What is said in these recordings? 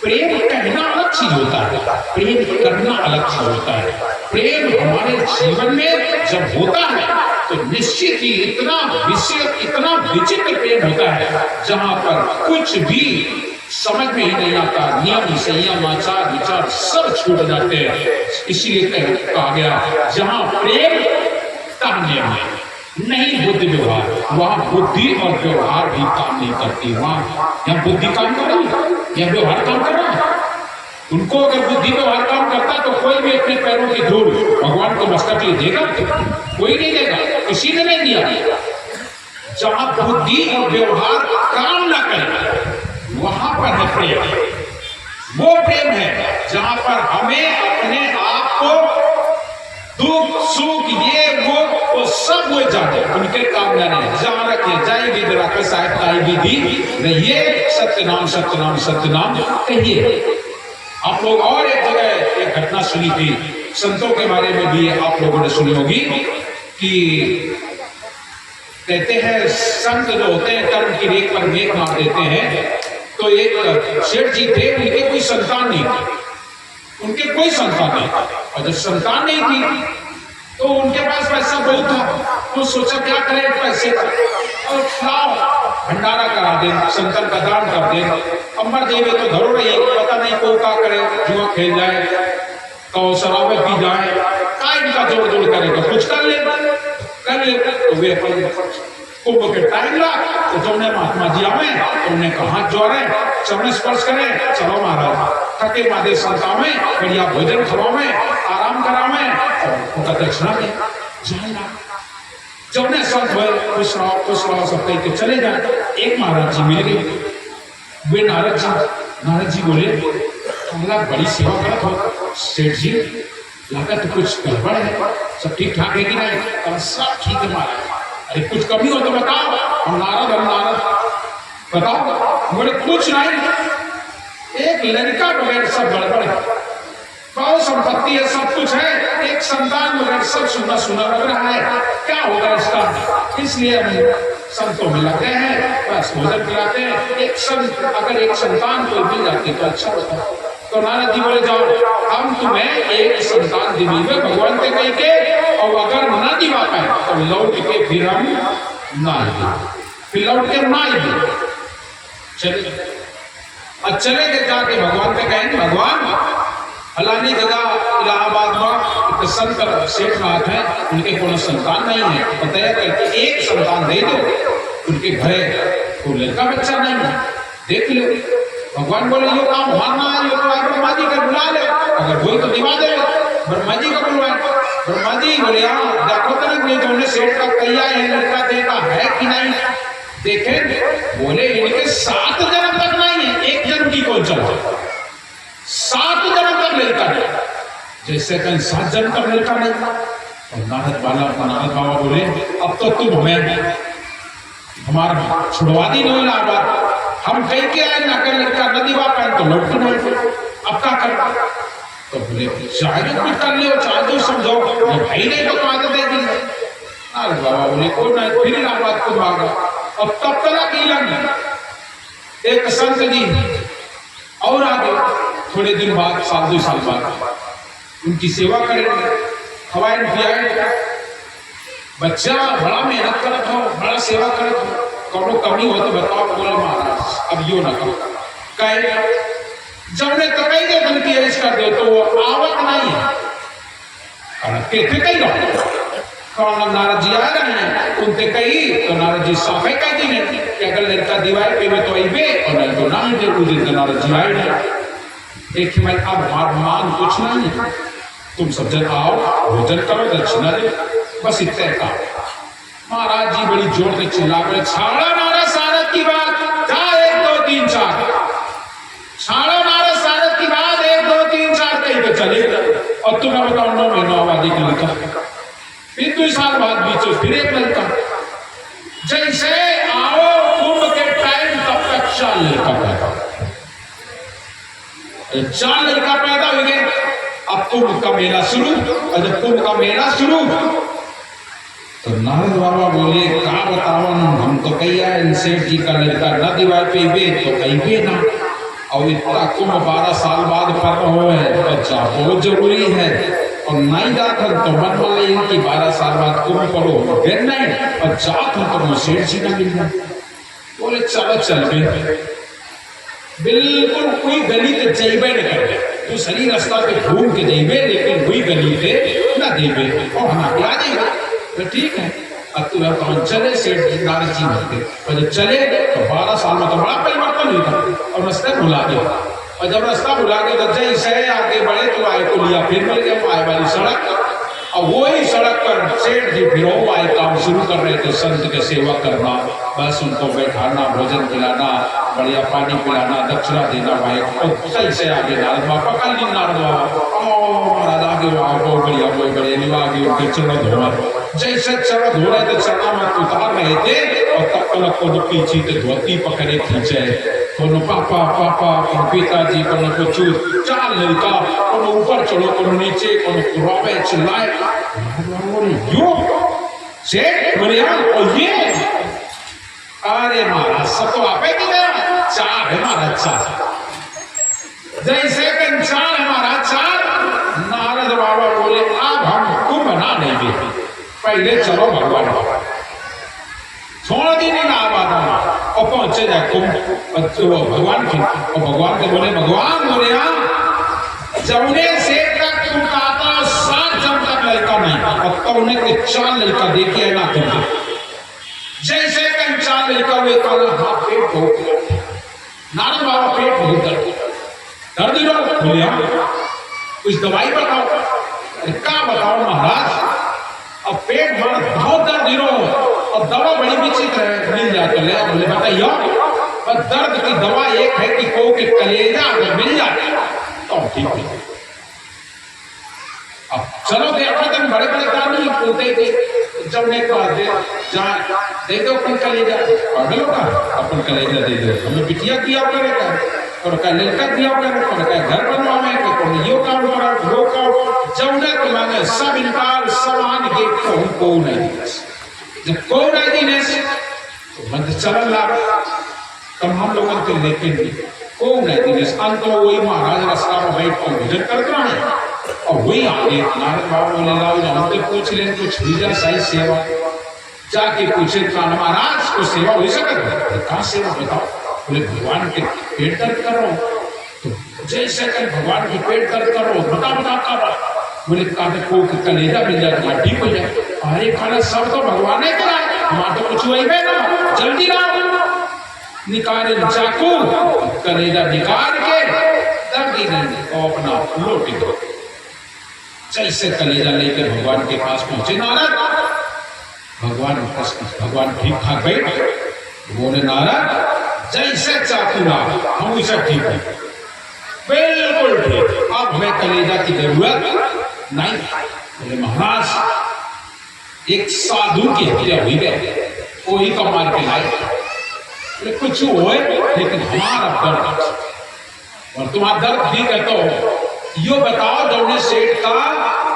प्रेम कहना अलग चीज होता है, प्रेम करना अलग चीज होता है। प्रेम हमारे जीवन में जब होता है तो निश्चित ही इतना विचित्र प्रेम होता है जहां पर कुछ भी समझ में ही नहीं आता, नियम संयम आचार विचार सब छूट जाते हैं। इसीलिए कहा गया जहां प्रेम तब नियम है, नहीं बुद्धि व्यवहार, वहां बुद्धि और व्यवहार भी काम नहीं करती। वहां यहाँ बुद्धि काम कर रही है या व्यवहार काम कर रहा है। उनको अगर बुद्धि व्यवहार काम करता तो कोई भी अपने पैरों की धूल भगवान को मस्तक लिए देगा, कोई नहीं देगा, किसी ने नहीं दिया। जहां बुद्धि और व्यवहार काम न करे वहां पर है प्रेम। वो प्रेम है जहां पर हमें अपने आप को दुख सुख ये वो सब वो जाने उनके काम जाने जहां रखे जाए विधि रखे साहिब का विधि रहिए, सत्यनाम सत्यनाम सत्यनाम कहिए। आप लोग और एक जगह एक घटना सुनी थी, संतों के बारे में भी आप लोगों ने सुनी होगी कि कहते हैं संत जो होते हैं कर्म की रेख पर मेघ मार देते हैं। तो एक शेठ जी थे, उनके कोई संतान नहीं थी, उनके कोई संतान नहीं, और जब संतान नहीं थी तो उनके पास पैसा बहुत था। तो सोचा क्या करें पैसे का, और खाओ भंडारा करा दे, संतन का दान कर दे। अमर देवे तो धरो रही, पता नहीं को क्या करे, जुआ खेल जाए तो शराबे पी जाए, का इनका जोड़ जोड़ करेगा, कुछ कर ले तो वे अपन कुंभ के टाइम ला तो तुमने महात्मा जी आवे, तुमने कहा हाथ जोड़े चरण स्पर्श करें, चलो महाराज थके मादे संता में बढ़िया भोजन खवावे, आराम करावे और उनका दक्षिणा दे जाएगा। जब ने संत हुए खुश रहो सब कह के चले जाए। एक महाराज जी मिल गए, वे नारद जी बोले तुमला बड़ी सेवा करत हो सेठ जी, लागत तो कुछ गड़बड़ है, सब ठीक ठाक है कि नहीं? सब ठीक है महाराज, अरे कुछ कमी हो तो बताओ। हम नारद बताओ। बोले कुछ नहीं, एक लड़का बगैर सब गड़बड़ है, बहुत संपत्ति है, सब कुछ है, एक संतान बगैर सब सुना सुना लग रहा है, क्या होगा इसका? इसलिए हम संतों में लगे हैं, बस भोजन पिलाते हैं। अगर एक संतान को मिल जाती तो अच्छा होता। तो नारद जी बोले जाओ हम तुम्हें एक संतान दिलाएंगे भगवान के कह के, और अगर न दिवा पाए तो लौट के फिर हम ना फिर लौट के ना चले। और चले गए जाके भगवान के कहेंगे भगवान फलानी जगह इलाहाबाद में संत सेठनाथ है, उनके कोनो संतान नहीं है, बताया करके एक संतान दे दो, उनके घरे कोई लड़का बच्चा नहीं है, देख लो। भगवान बोले यो काम मानना है, यो तो ब्रह्मा जी का बुला ले, अगर वही तो दिवा दे। ब्रह्मा जी का बुलवाए, ब्रह्मा जी बोले हाँ देखो तो नहीं तुमने सेठ का कैया है लड़का देखा है कि नहीं? देखे बोले इनके 7 जन्म तक नहीं है, 1 जन्म की कौन चला, 7 जन्म तक लड़का नहीं, जैसे कहीं 7 जन्म तक लड़का नहीं। और नारद बाबा बोले अब तो तुम हमें हमारा छुड़वा दी नहीं लाभ, हम कहीं के आए ना कर लड़का न दिवा पाए तो लौट नहीं, अब क्या कर? तो बोले चाहे तो कुछ कर ले, चाहे तो समझो भाई नहीं तो आदत दे दी। नारद बाबा बोले कोई ना, फिर इलाहाबाद को भागा। और तब तक एक संत जी और आगे थोड़े दिन बाद, 1-2 साल बाद उनकी सेवा करेंगे, खवाए पियाए। बच्चा बड़ा मेहनत करत हो, बड़ा सेवा करत हो, कौनो कमी हो तो बताओ। बोले महाराज अब यो ना करो, कहे जब ने तो कही दे उनकी एज कर दे तो वो आवत नहीं है, कहते कही रहो कौन नारद जी आ रहे हैं उनसे कही तो नारद जी साफे कह दी नहीं कि अगर लड़का दिवाए पे में तो आईबे और नहीं तो ना दे उस दिन नारद जी आए नहीं। एक मैं अब मान कुछ नहीं, तुम सब जन आओ भोजन करो दक्षिणा दे, बस इतने का। महाराज जी बड़ी जोर से चिल्ला गए छाड़ा नारद सारद की बात, जा 1 2 3 4 छाड़ा नारद सारद की बात 1 2 3 4 कहीं तो चले। और तुम्हें बताओ 9 महीनों आबादी के लड़का, फिर 2 साल बाद बीच फिर एक लड़का, जैसे आओ कुंभ के टाइम तब तक 4 लड़का पैदा, 4 लड़का पैदा हो गए। अब कुंभ का मेला शुरू, और जब कुंभ का मेला शुरू तो नारद बाबा बोले कहा बताओ हम तो कही है सेठ जी का लड़का न दिवाए पे तो कही ना, और इतना कुंभ 12 साल बाद पढ़ रहे हैं तो जा बहुत जरूरी है। और नहीं जात हन तो मन वाले इनकी 12 साल बाद कुंभ पढ़ो फिर नहीं, और जात हन तो मुझे सेठ जी ना मिल जाए। बोले चलो चल गए, बिल्कुल कोई गली तो जेबे नहीं कर तू सही रास्ता पे घूम के जेबे, लेकिन कोई गली पे ना देबे और हम आ जाएगा तो ठीक है। अब तू कौन चले सेठ नारद जी मिलते, और जब चले तो 12 साल में तो बड़ा परिवर्तन हुई था और रास्ते भुला गया। और जब रास्ता भुला गया तो जैसे आगे बढ़े तो आए को लिया फिर मिल गया आए वाली सड़क, और वही सड़क पर सेठ जी फिर वो आए काम शुरू कर रहे थे संत के सेवा करना, बस उनको बैठाना, भोजन पिलाना, बढ़िया पानी पिलाना, दक्षिणा देना भाई। और सही से आगे नारद बाबा पकड़ ली, नारद बाबा महाराज आगे बहुत बढ़िया कोई बड़े निवा आगे उनके चरण धोना, जैसे चरण धो रहे थे चरण में उतार रहे थे और तब तक को पीछे तो धोती पकड़े खींचे, कोनो पापा पापा कोनो पिताजी कोनो कुछ चाल लड़का, कोनो ऊपर चढ़ो कोनो नीचे, कोनो रोवे चिल्लाए यो सेठ बोले और ये अरे महाराज सब तो आपे की तरह चार है महाराज चार, जैसे कन चार है महाराज चार। नारद बाबा बोले अब हम कुंभ बना नहीं देते, पहले चलो भगवान छोड़ दी नहीं ना बाधा और पहुंचे जाए कुंभ तो भगवान के, और भगवान को बोले भगवान बोले जमुने सेठ का कुंभ का आता 7 जन तक लड़का नहीं, अब तो उन्हें के 4 लड़का देखे ना तुमको, जैसे कहीं 4 लड़का हुए तो हाँ पेट बहुत, नारद बाबा पेट बहुत दर्द दर्द बोले कुछ दवाई बताओ, क्या बताओ महाराज, अब पेट बहुत दर्द हो और दवा बड़ी विचित्र है मिल जाता है, बोले बताइए, पर दर्द की दवा एक है कि को के कलेजा अगर मिल जाए तो ठीक है। अब चलो देखो तुम बड़े बड़े दानी बोलते थे जब एक बार दे दो अपन कलेजा, पागल होगा अपन कलेजा दे दो, हमें बिटिया किया करेगा और का लड़का दिया करेगा और का घर बनवावे के कौन यो काम करा वो काम, जब ने तुम्हारे सब इनकार समान के तो हमको नहीं, जब को नहीं देने से तो मत चलन ला तब हम लोगों के लेकिन को नहीं देने से अंत में वही महाराज रास्ता में बैठ कर भोजन करता है और वही आगे नारद बाबा बोले लाओ हमसे पूछ लें कुछ दीजा सही सेवा, जाके पूछे कान महाराज को सेवा हो सकती है, कहाँ सेवा बताओ, बोले भगवान के पेट दर्द कर रहा हूँ, तो जैसे कर भगवान के पेट दर्द कर रहा हूँ बता बता का बात, बोले काटे को कलेजा मिल जाता ठीक हो जाए, अरे खाना सब तो भगवान ने करा हमारा तो कुछ वही है ना, जल्दी ना निकाले चाकू कलेजा निकाल के दर्द और अपना लोटी दो, जैसे कलेजा लेकर भगवान के पास पहुंचे नारद, भगवान ठीक ठाक बैठ बोले नारद जैसे चाकू ना हम उसे ठीक है बिल्कुल ठीक, अब हमें कलेजा की जरूरत नहीं। बोले महाराज एक साधु की हत्या हुई है, वही को मार के लाए, कुछ हो लेकिन हमारा दर्द और तुम्हारा दर्द ठीक है तो यो बताओ जौने सेठ का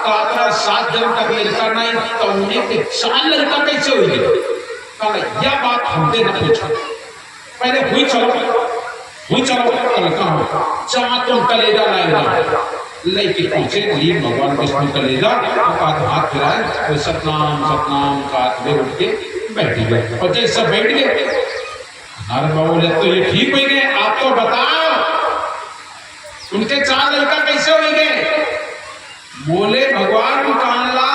कातरा 7 जन तक लड़का नहीं तो उन्हें के 4 लड़का कैसे हुई है, यह बात हमसे न पूछो, पहले हुई चलो कल कहा जहां तुम कलेजा लाएगा लेके पूछे नहीं भगवान विष्णु कलेजा हाथ फिराए तो सतनाम सतनाम का उठ के बैठ गए, और जैसे बैठ गए नारद बाबू बोले तो ये ठीक हो गए, आप तो बताओ उनके 4 लड़का कैसे हो गए, बोले भगवान कानला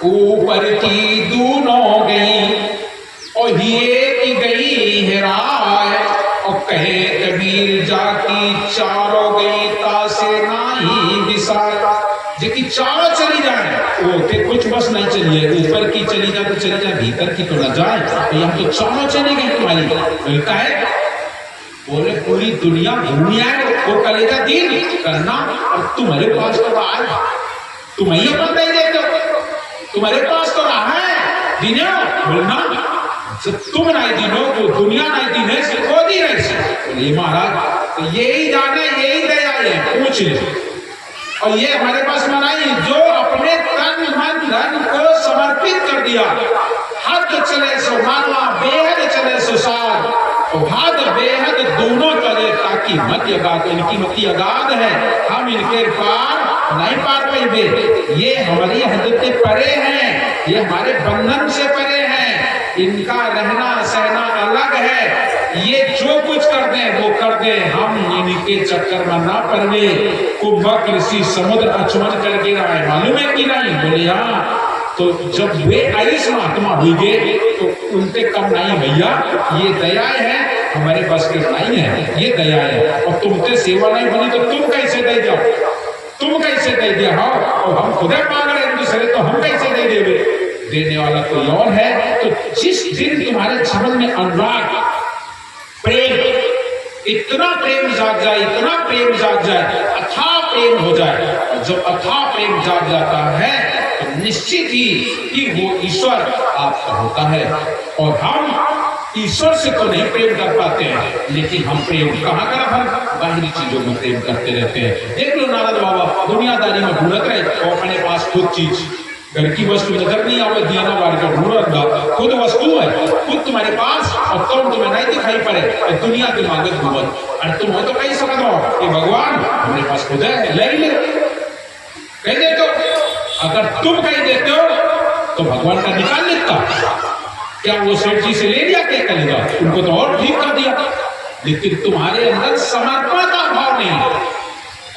ऊपर की दोनों गई और ये की गई हेराय, और कहे कबीर जाकी चारों गई तासे नाही विसार, जेकी चारों चली जाए वो के कुछ बस नहीं चलिए, ऊपर की चली जाए तो चली जाए भीतर की तो न जाए, तो यहाँ तो चारों चली गई तुम्हारी, बोलता है बोले पूरी दुनिया घूमी आए वो कलेजा दीन करना और तुम्हारे पास तो रहा है, तुम ही अपन नहीं देते हो, तुम्हारे पास तो रहा है दीने बोलना, जब तुम नहीं दीनो तो दुनिया नहीं दीने से को दी रही से, बोले महाराज तो यही जाने यही दया है पूछ ले, और ये हमारे पास मनाई जो अपने तन मन धन को समर्पित कर दिया, हद चले सो मानवा बेहद चले सो सार, हद बेहद दोनों करे ताकि मत अगाध, इनकी मति अगाध है, हम इनके पार नहीं पार पाएंगे। ये हमारी हद से परे हैं, ये हमारे बंधन से परे हैं, इनका रहना सहना अलग है। ये जो कुछ कर दें वो कर दें, हम इनके चक्कर में ना पड़े। कुंभक ऋषि समुद्र अचमन कर गिरा है, मालूम है कि नहीं? बोले हाँ। तो जब वे आयुष महात्मा हुए तो उनसे कम नहीं भैया, ये दया है, हमारे बस के नहीं है, ये दया है। और तुमसे सेवा नहीं बनी तो तुम कैसे दे जाओ, तुम कैसे दे दिया? हाँ, और हम खुद मांग रहे हैं दूसरे, तो हम कैसे दे देंगे? देने वाला कोई और है। तो जिस दिन तुम्हारे जीवन में अनुराग, प्रेम, इतना प्रेम जाग जाए, इतना प्रेम जाग जाए, अथाह प्रेम हो जाए, और जब अथाह प्रेम जाग जाता है तो निश्चित ही कि वो ईश्वर आपका होता है। और हम ईश्वर से तो नहीं प्रेम कर पाते हैं, लेकिन हम प्रेम कहाँ कर, हम बाहरी चीजों में प्रेम करते रहते हैं। देख लो नारद बाबा दुनियादारी में ढूंढत रहे और अपने पास खुद चीज, घर की वस्तु नजर नहीं आवे, दिया ना बार का ढूंढ, खुद वस्तु है, खुद तुम्हारे पास, और तुम तुम्हें नहीं दिखाई पड़े, दुनिया के मांगे घूमत, और तुम हो तो कही सकते हो कि भगवान हमारे पास खुद है, ले ले कह देते हो। अगर तुम कह देते हो तो भगवान का निकाल लेता, क्या वो सेठ जी से ले लिया, क्या करेगा? उनको तो और ठीक कर दिया। लेकिन तुम्हारे अंदर समर्पण का भाव नहीं है,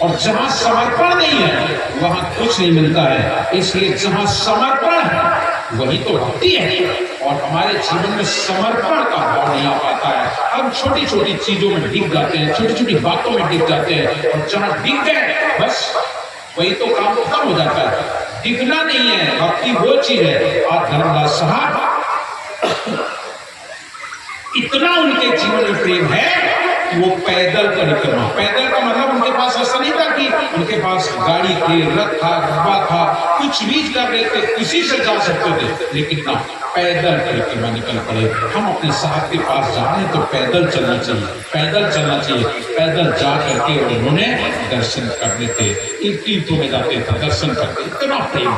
और जहां समर्पण नहीं है वहां कुछ नहीं मिलता है। इसलिए जहां समर्पण है वही तो भक्ति है, और हमारे जीवन में समर्पण का भाव नहीं आ पाता है। हम छोटी छोटी चीजों में डिग जाते हैं, छोटी छोटी बातों में डिग जाते हैं, और जहां डिग गए बस वही तो काम खत्म हो जाता है। दिखना नहीं है, भक्ति वो चीज है। और धर्मदास साहब इतना उनके जीवन में प्रेम है कि वो पैदल परिक्रमा, पैदल का मतलब उनके पास ऐसा नहीं था कि उनके पास गाड़ी थी, रथ था, डब्बा था, कुछ भी कर रहे थे, किसी से जा सकते थे, लेकिन ना, पैदल परिक्रमा निकल पड़े। हम अपने साहब के पास जा रहे हैं तो पैदल चलना चाहिए, पैदल चलना चाहिए। पैदल जा करके उन्होंने दर्शन करने थे, तीर्थों में जाते थे, दर्शन करते, इतना प्रेम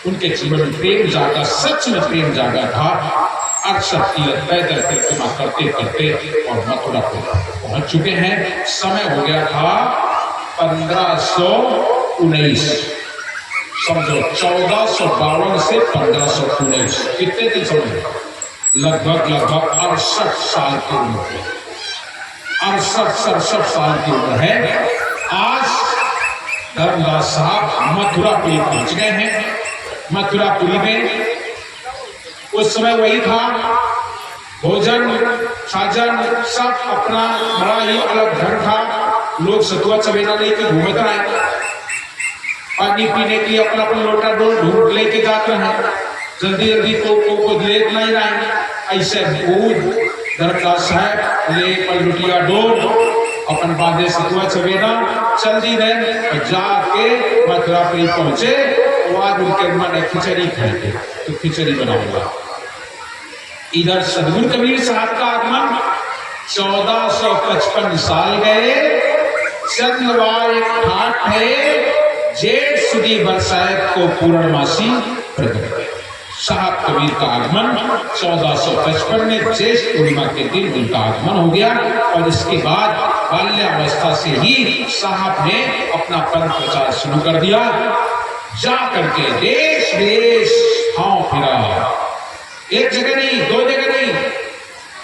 उनके जीवन में प्रेम जागा, सच में प्रेम जागा था। अक्षर पैदल परिक्रमा करते करते और मथुरा को पहुंच चुके हैं। समय हो गया था 1519, समझो 1452 से 1519, कितने दिन समझो? लगभग 68 साल की उम्र, 68-67 साल की उम्र है। आज धर्मदास साहब मथुरापुरी पहुंच गए हैं। मथुरापुरी में उस समय वही था, भोजन साजन सब अपना बड़ा ही अलग ढंग था। लोग सतुआ चवेना लेके घूमते रहे, पानी पीने के लिए अपना अपना लोटा डोल ढूंढ लेके जाते हैं, जल्दी जल्दी को लेट नहीं रहे। ऐसे धर्मदास साहब ले पलुटिया डोल अपन बांधे सतुआ चवेना चल दी रहे, जाके मथुरापुरी पहुंचे। आज उनके मन ने खिचड़ी खाई थी तो खिचड़ी बनाऊंगा। इधर सदगुरु कबीर साहब का आगमन 1455 साल गए। चंद्रवार एक ठाठ है, जेठ सुदी बरसात को पूर्णमासी प्रकट। साहब कबीर का आगमन 1455 में ज्येष्ठ पूर्णिमा के दिन उनका आगमन हो गया, और इसके बाद बाल्यावस्था से ही साहब ने अपना पंथ प्रचार शुरू कर दिया। जा करके देश विदेश हाँ फिरा, एक जगह नहीं, दो जगह नहीं,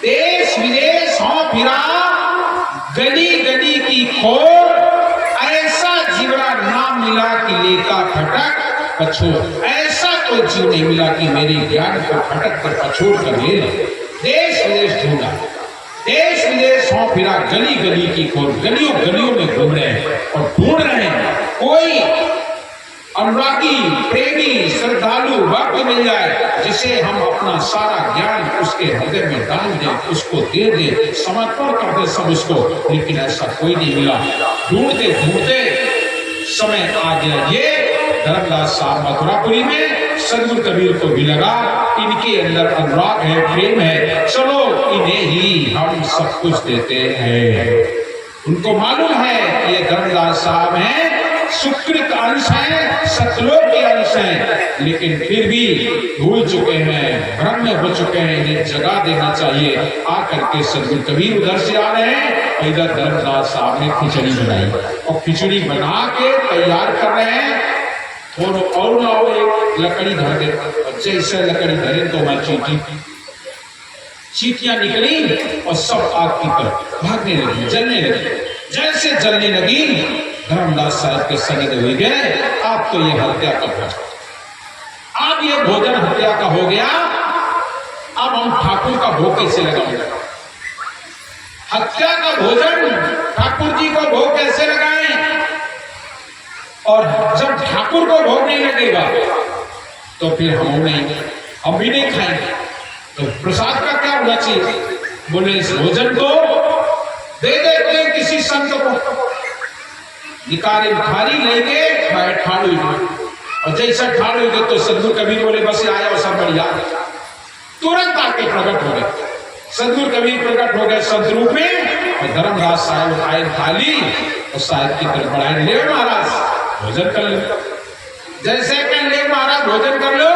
देश विदेश हाँ फिरा, गली गली की खोर, ऐसा जीवड़ा नाम मिला कि लेका फटक पछोड़, ऐसा कोई जीव नहीं मिला कि मेरे ज्ञान को फटक कर पछोड़ कर ले ले। देश विदेश ढूंढा, देश विदेश हाँ फिरा, गली गली की खोर, गलियों गलियों में घूम रहे हैं और ढूंढ रहे हैं कोई अनुरागी, प्रेमी, श्रद्धालु भक्त मिल जाए जिसे हम अपना सारा ज्ञान उसके हृदय में डाल दें, उसको दे दें, समर्पण कर दें सब उसको। लेकिन ऐसा कोई नहीं मिला। ढूंढते ढूंढते समय आ गया ये धर्मदास साहब मथुरापुरी में। सदगुरु कबीर को भी लगा इनके अंदर अनुराग है, प्रेम है, चलो इन्हें ही हम सब कुछ देते हैं। उनको मालूम है ये धर्मदास साहब हैं, सुकृत अंश हैं, सतलोक के अंश हैं, लेकिन फिर भी भूल चुके हैं, भ्रम में हो चुके हैं। इन्हें जगा देना चाहिए। आकर के सदगुरु कबीर उधर से आ रहे हैं, इधर धर्मदास साहब ने खिचड़ी बनाई और खिचड़ी बना के तैयार कर रहे हैं। और लाओ एक लकड़ी धर दे, जैसे लकड़ी धरे तो मैं चीटियां निकली और सब आग की तरफ भागने लगी, जलने लगी। जैसे जलने लगी, धर्मदास साहब के सगे हुए गए, अब तो ये हत्या का भोजन, अब ये भोजन हत्या का हो गया। अब हम ठाकुर का भोग कैसे लगाएंगे? हत्या का भोजन ठाकुर जी को भोग कैसे लगाएं? और जब ठाकुर को भोग नहीं लगेगा तो फिर हम भी नहीं खाएंगे। तो प्रसाद का क्या होना चाहिए? बोले इस भोजन को दे देते हैं किसी संत को, निकाले थाली लेके खाए ठाड़ू, और जैसा ठाड़ू गए तो सदगुरु कबीर बोले बस आया और सब बढ़िया, तुरंत आके प्रकट हो गए। सदगुरु कबीर प्रकट हो गए संत रूप में, और धर्मदास साहब उठाए थाली और साहब की तरफ बढ़ाए, ले महाराज भोजन कर लो। जैसे कह ले महाराज भोजन कर लो,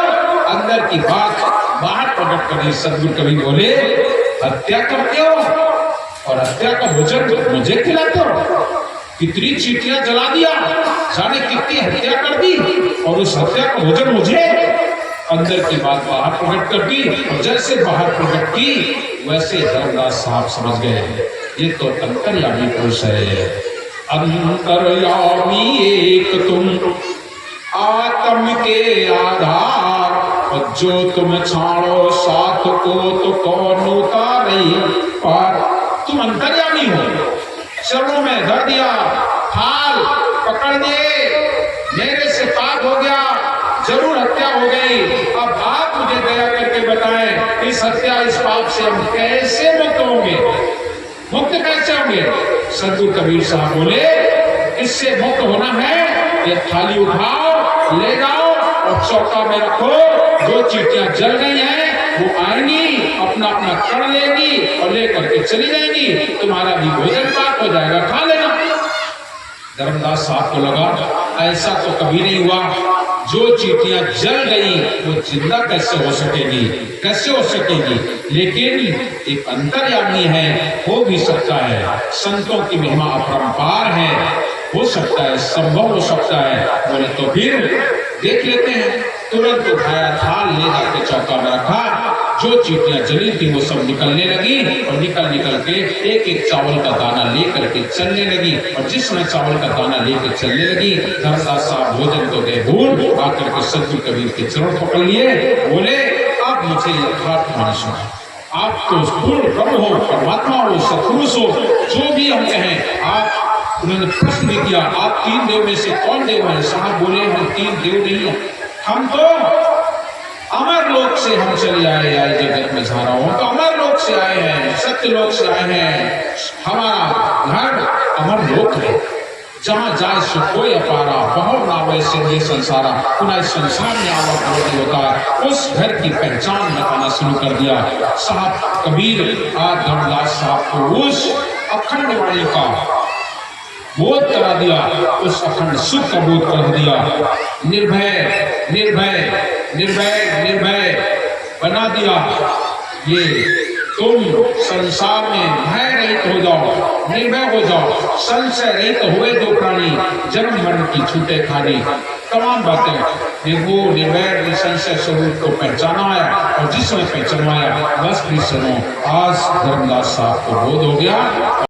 अंदर की बात बाहर प्रकट कर दी। सदगुरु कबीर बोले हत्या करते हो और हत्या का भोजन मुझे खिलाते हो? कितनी चीटियां जला दिया, जाने कितनी हत्या कर दी, और उस हत्या का भोजन मुझे? अंदर की बात बाहर प्रकट कर दी, और जैसे बाहर प्रकट की वैसे धर्मदास साहब समझ गए ये तो अंतर्यामी पुरुष है। अंतर्यामी एक तुम आत्म के आधार, और जो तुम छाड़ो साथ को तो कौन उतारे पार। तुम अंतर्यामी हो, चरणों में धर दिया, हाल पकड़ दिए, मेरे से पाप हो गया, जरूर हत्या हो गई। अब आप मुझे दया करके बताएं इस हत्या इस पाप से हम कैसे मुक्त होंगे? मुक्त कैसे होंगे? सदगुरु कबीर साहब बोले इससे मुक्त होना है, ये थाली उठाओ, ले जाओ और चौका में रखो। जो चीटियां जल गई हैं वो आएंगी, अपना अपना कर लेगी और लेकर के चली जाएंगी, तुम्हारा भी भोजन पाक हो जाएगा, खा लेना। धर्मदास साहब को लगा ऐसा तो कभी नहीं हुआ, जो चीटियां जल गई वो जिंदा कैसे हो सकेगी, कैसे हो सकेगी? लेकिन एक अंतर्यामी है, हो भी सकता है। संतों की महिमा अपरंपार है, हो सकता है, संभव हो सकता है। बोले तो फिर देख लेते हैं। तुरंत उठाया थाल, ले जाके चौका में रखा, जो चीटियां जली थी वो सब निकलने लगी, और निकल के एक एक चावल का दाना लेकर के चलने लगी। और जिसमें चावल का दाना लेकर चलने लगी, धर्मदास साहब भोजन को गए भूल, आकर के सदगुरु कबीर के चरण पकड़ लिए। बोले अब मुझे यथार्थ मान सुना, आप तो पूर्ण ब्रह्म हो, परमात्मा हो, सत्पुरुष हो, जो भी हम कहें। आप उन्होंने प्रश्न भी किया आप तीन देव में से कौन देव है? साहब बोले हम तीन देव नहीं है, हम तो अमर लोक से हम चले आए जगत में जा रहा हूं, तो अमर लोक से आए हैं, सत्य लोक से आए हैं। हमारा घर अमर लोक है, जहां जाए सो कोई अपारा, बहुत नावे से ये संसारा, पुनः संसार में आवाज होता है। उस घर की पहचान बताना शुरू कर दिया साहब कबीर। आज धर्मदास साहब को उस अखंड वाणी का बोध करा दिया, उस अखंड सुख का बोध कर दिया। निर्भय निर्भय निर्भय निर्भय बना दिया। ये तुम संसार में भय रहित हो जाओ, निर्भय हो जाओ, संशय रहित हुए जो प्राणी, जन्म मरण की छूटे खानी। तमाम बातें निर्भय निर्भय निसंशय स्वरूप को पहचाना है, और जिसने पहचाना बस भी सुनो। आज धर्मदास साहब को बोध हो गया।